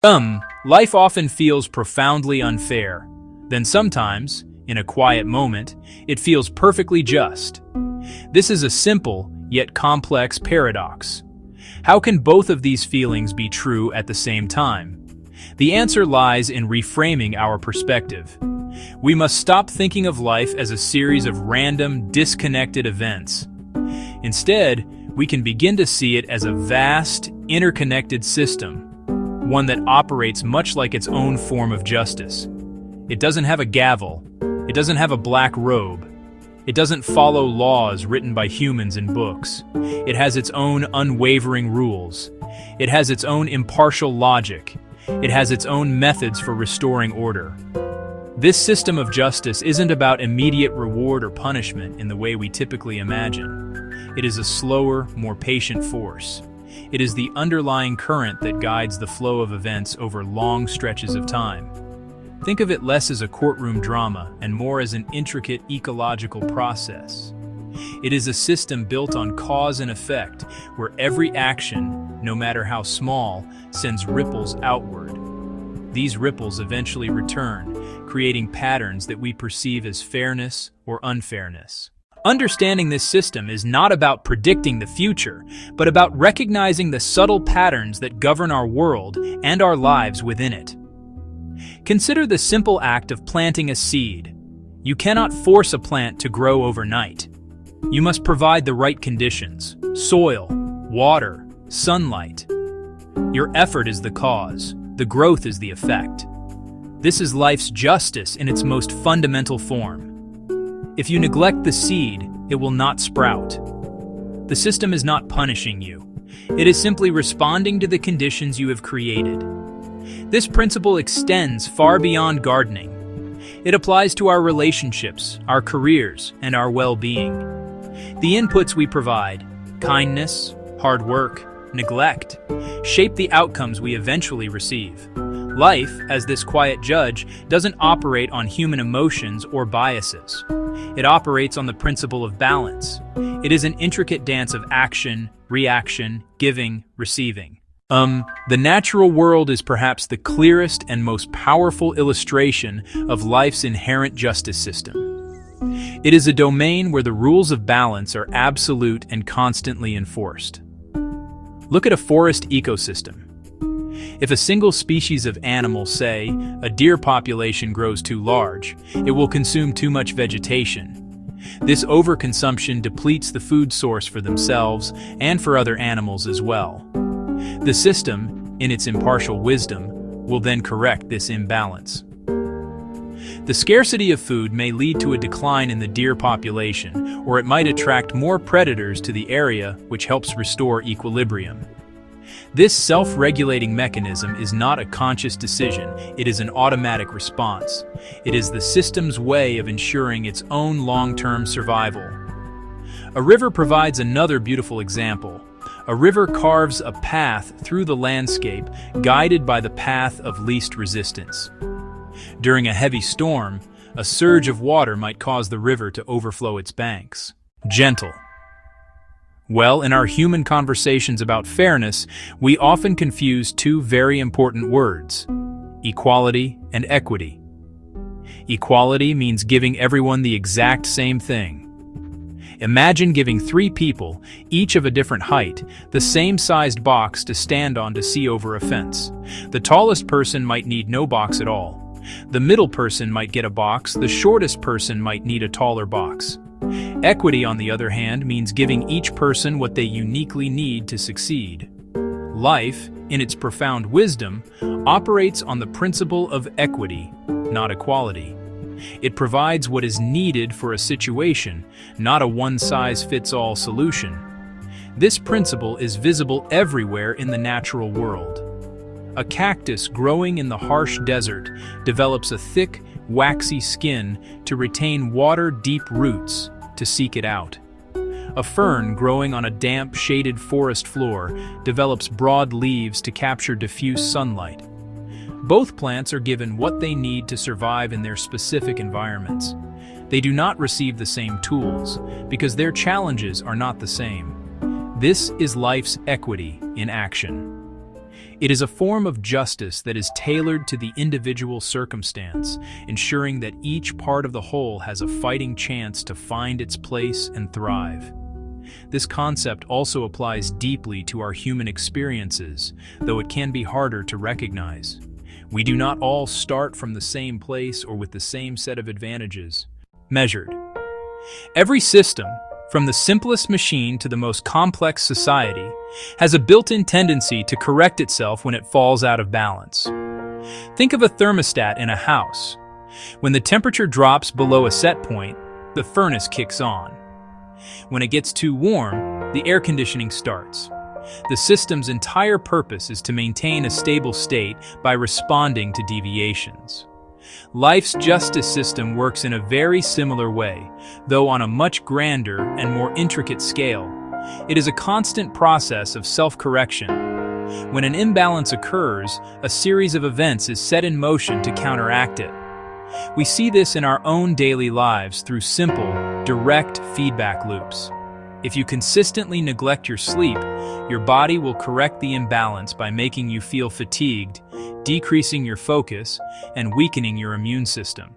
Life often feels profoundly unfair. Then sometimes, in a quiet moment, it feels perfectly just. This is a simple, yet complex paradox. How can both of these feelings be true at the same time? The answer lies in reframing our perspective. We must stop thinking of life as a series of random, disconnected events. Instead, we can begin to see it as a vast, interconnected system, one that operates much like its own form of justice. It doesn't have a gavel. It doesn't have a black robe. It doesn't follow laws written by humans in books. It has its own unwavering rules. It has its own impartial logic. It has its own methods for restoring order. This system of justice isn't about immediate reward or punishment in the way we typically imagine. It is a slower, more patient force. It is the underlying current that guides the flow of events over long stretches of time. Think of it less as a courtroom drama and more as an intricate ecological process. It is a system built on cause and effect, where every action, no matter how small, sends ripples outward. These ripples eventually return, creating patterns that we perceive as fairness or unfairness. Understanding this system is not about predicting the future, but about recognizing the subtle patterns that govern our world and our lives within it. Consider the simple act of planting a seed. You cannot force a plant to grow overnight. You must provide the right conditions: soil, water, sunlight. Your effort is the cause, the growth is the effect. This is life's justice in its most fundamental form. If you neglect the seed, it will not sprout. The system is not punishing you. It is simply responding to the conditions you have created. This principle extends far beyond gardening. It applies to our relationships, our careers, and our well-being. The inputs we provide, kindness, hard work, neglect, shape the outcomes we eventually receive. Life, as this quiet judge, doesn't operate on human emotions or biases. It operates on the principle of balance. It is an intricate dance of action, reaction, giving, receiving. The natural world is perhaps the clearest and most powerful illustration of life's inherent justice system. It is a domain where the rules of balance are absolute and constantly enforced. Look at a forest ecosystem. If a single species of animal, say, a deer population, grows too large, it will consume too much vegetation. This overconsumption depletes the food source for themselves and for other animals as well. The system, in its impartial wisdom, will then correct this imbalance. The scarcity of food may lead to a decline in the deer population, or it might attract more predators to the area, which helps restore equilibrium. This self-regulating mechanism is not a conscious decision, it is an automatic response. It is the system's way of ensuring its own long-term survival. A river provides another beautiful example. A river carves a path through the landscape, guided by the path of least resistance. During a heavy storm, a surge of water might cause the river to overflow its banks. Gentle. Well, in our human conversations about fairness, we often confuse two very important words: equality and equity. Equality means giving everyone the exact same thing. Imagine giving three people, each of a different height, the same sized box to stand on to see over a fence. The tallest person might need no box at all. The middle person might get a box, the shortest person might need a taller box. Equity, on the other hand, means giving each person what they uniquely need to succeed. Life, in its profound wisdom, operates on the principle of equity, not equality. It provides what is needed for a situation, not a one-size-fits-all solution. This principle is visible everywhere in the natural world. A cactus growing in the harsh desert develops a thick, waxy skin to retain water-deep roots to seek it out. A fern growing on a damp, shaded forest floor develops broad leaves to capture diffuse sunlight. Both plants are given what they need to survive in their specific environments. They do not receive the same tools because their challenges are not the same. This is life's equity in action. It is a form of justice that is tailored to the individual circumstance, ensuring that each part of the whole has a fighting chance to find its place and thrive. This concept also applies deeply to our human experiences, though it can be harder to recognize. We do not all start from the same place or with the same set of advantages. Measured. Every system, from the simplest machine to the most complex society, has a built-in tendency to correct itself when it falls out of balance. Think of a thermostat in a house. When the temperature drops below a set point, the furnace kicks on. When it gets too warm, the air conditioning starts. The system's entire purpose is to maintain a stable state by responding to deviations. Life's justice system works in a very similar way, though on a much grander and more intricate scale. It is a constant process of self-correction. When an imbalance occurs, a series of events is set in motion to counteract it. We see this in our own daily lives through simple, direct feedback loops. If you consistently neglect your sleep, your body will correct the imbalance by making you feel fatigued, decreasing your focus, and weakening your immune system.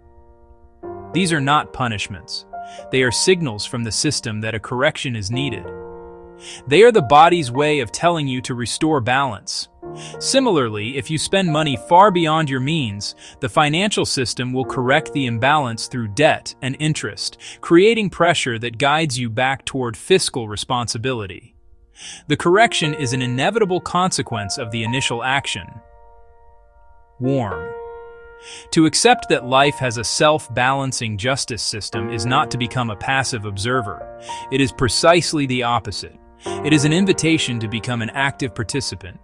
These are not punishments. They are signals from the system that a correction is needed. They are the body's way of telling you to restore balance. Similarly, if you spend money far beyond your means, the financial system will correct the imbalance through debt and interest, creating pressure that guides you back toward fiscal responsibility. The correction is an inevitable consequence of the initial action. Warm. To accept that life has a self-balancing justice system is not to become a passive observer. It is precisely the opposite. It is an invitation to become an active participant,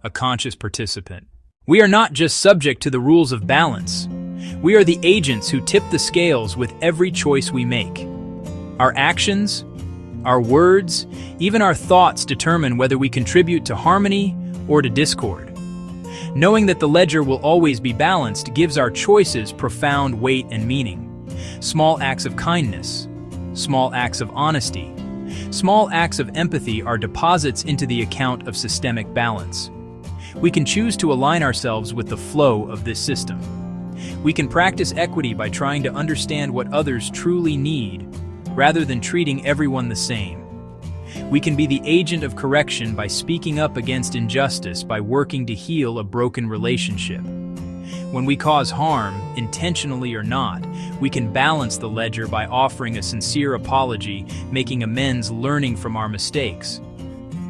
a conscious participant. We are not just subject to the rules of balance. We are the agents who tip the scales with every choice we make. Our actions, our words, even our thoughts determine whether we contribute to harmony or to discord. Knowing that the ledger will always be balanced gives our choices profound weight and meaning. Small acts of kindness, small acts of honesty, small acts of empathy are deposits into the account of systemic balance. We can choose to align ourselves with the flow of this system. We can practice equity by trying to understand what others truly need, rather than treating everyone the same. We can be the agent of correction by speaking up against injustice by working to heal a broken relationship. When we cause harm, intentionally or not, we can balance the ledger by offering a sincere apology, making amends, learning from our mistakes.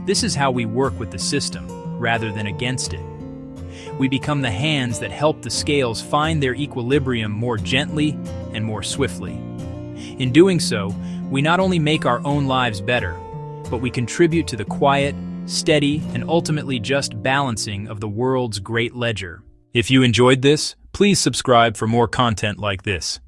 This is how we work with the system, rather than against it. We become the hands that help the scales find their equilibrium more gently and more swiftly. In doing so, we not only make our own lives better, but we contribute to the quiet, steady, and ultimately just balancing of the world's great ledger. If you enjoyed this, please subscribe for more content like this.